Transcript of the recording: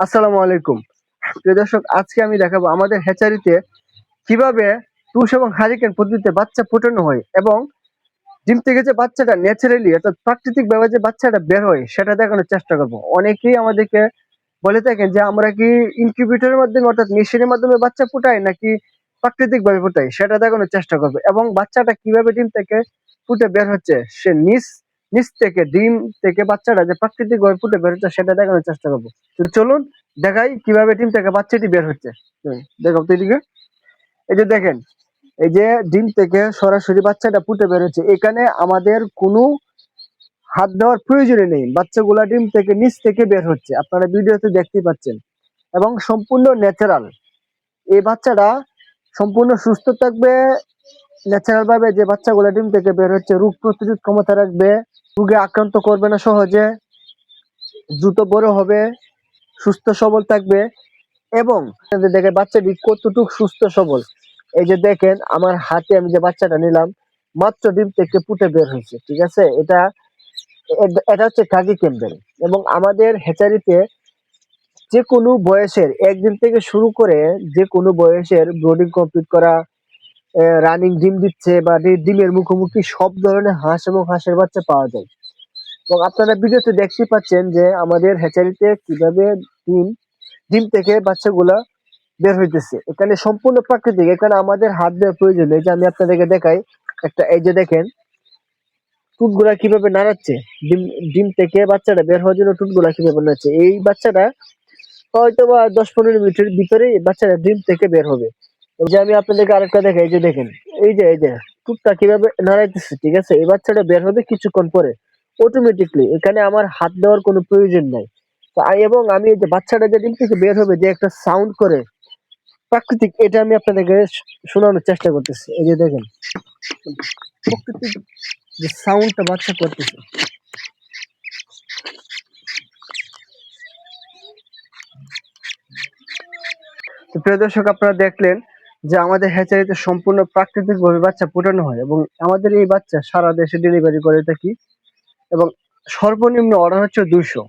আসসালামু আলাইকুম। প্রিয় দর্শক, আজকে আমি দেখাবো আমাদের হ্যাচারিতে কিভাবে পুষ এবং হারিকেন পদ্ধতিতে বাচ্চা ফোটানো হয় এবং ডিম থেকে যে বাচ্চাটা ন্যাচারালি অর্থাৎ প্রাকৃতিক ভাবে যে বাচ্চাটা বের হয় সেটা দেখানোর চেষ্টা করব। অনেকেই আমাদেরকে বলে থাকেন যে আমরা কি ইনকিউবেটরের মাধ্যমে অর্থাৎ মেশিনের মাধ্যমে বাচ্চা ফুটাই নাকি প্রাকৃতিক ভাবে ফুটাই সেটা দেখানোর চেষ্টা করবো এবং বাচ্চাটা কিভাবে ডিম থেকে ফুটে বের হচ্ছে সে নিচ নিচ থেকে ডিম থেকে বাচ্চাটা যে প্রাকৃতিক ভাবে ফুটে বের হচ্ছে সেটা দেখানোর চেষ্টা করবো। তো চলুন দেখাই কিভাবে ডিম থেকে বাচ্চাটি বের হচ্ছে। দেখো তো এদিকে, এই যে দেখেন, এই যে ডিম থেকে সরাসরি বাচ্চাটা ফুটে বের হচ্ছে। এখানে আমাদের কোনো হাত দেওয়ার প্রয়োজনই নেই, বাচ্চাগুলা ডিম থেকে নিচ থেকে বের হচ্ছে, আপনারা ভিডিওতে দেখতেই পাচ্ছেন এবং সম্পূর্ণ ন্যাচারাল। এই বাচ্চাটা সম্পূর্ণ সুস্থ থাকবে, ন্যাচারাল ভাবে যে বাচ্চাগুলা ডিম থেকে বের হচ্ছে রোগ প্রতিরোধ ক্ষমতা রাখবে, রোগে আক্রান্ত করবে না সহজে, দ্রুত বড় হবে, সুস্থ সবল থাকবে। এবং দেখে বাচ্চাটি কতটুকু সুস্থ সবল, এই যে দেখেন আমার হাতে আমি যে বাচ্চাটা নিলাম মাত্র ডিম থেকে ফুটে বের হয়েছে, ঠিক আছে। এটা এটা হচ্ছে কাগি ক্যাম্বেল। এবং আমাদের হ্যাচারিতে যে কোনো বয়সের একদিন থেকে শুরু করে যে কোনো বয়সের ব্রোডিং কমপ্লিট করা, রানিং ডিম দিচ্ছে বা ডিমের মুখোমুখি সব ধরনের হাঁস এবং হাঁসের বাচ্চা পাওয়া যায়। এবং আপনারা ভিডিওতে দেখতে পাচ্ছেন যে আমাদের হ্যাচারিতে কিভাবে ডিম ডিম থেকে বাচ্চাগুলা বের হইতেছে। এখানে সম্পূর্ণ প্রাকৃতিক, এখানে আমাদের হাত দেওয়ার প্রয়োজন নেই। যে আমি আপনাদেরকে দেখাই একটা, এই যে দেখেন টুটগুলা কিভাবে নাড়াচ্ছে, ডিম ডিম থেকে বাচ্চাটা বের হওয়ার জন্য টুটগুলা কিভাবে নাড়াচ্ছে। এই বাচ্চাটা হয়তো বা 10-15 মিনিটের ভিতরে বাচ্চাটা ডিম থেকে বের হবে। এই যে আমি আপনাদেরকে আরেকটা দেখাই, এই যে দেখেন, এই যে টুকটা কিভাবে নাড়াইতেছে, ঠিক আছে। এই বাচ্চাটা বের হবে কিছুক্ষণ পরে অটোমেটিকলি, এখানে আমার হাত দেওয়ার কোনো প্রয়োজন নাই। এবং আমি এই যে বাচ্চাটা যে ডিম থেকে বের হবে যে একটা সাউন্ড করে প্রাকৃতিক, এটা আমি আপনাদেরকে শোনানোর চেষ্টা করতেছি। এই যে দেখেন প্রাকৃতিক যে সাউন্ডটা বাচ্চা করতেছে। তো প্রিয় দর্শক, আপনারা দেখলেন যে আমাদের হ্যাচারিতে সম্পূর্ণ প্রাকৃতিক ভাবে বাচ্চা ফোটানো হয় এবং আমাদের এই বাচ্চা সারা দেশে ডেলিভারি করে থাকি এবং সর্বনিম্ন অর্ডার হচ্ছে 200।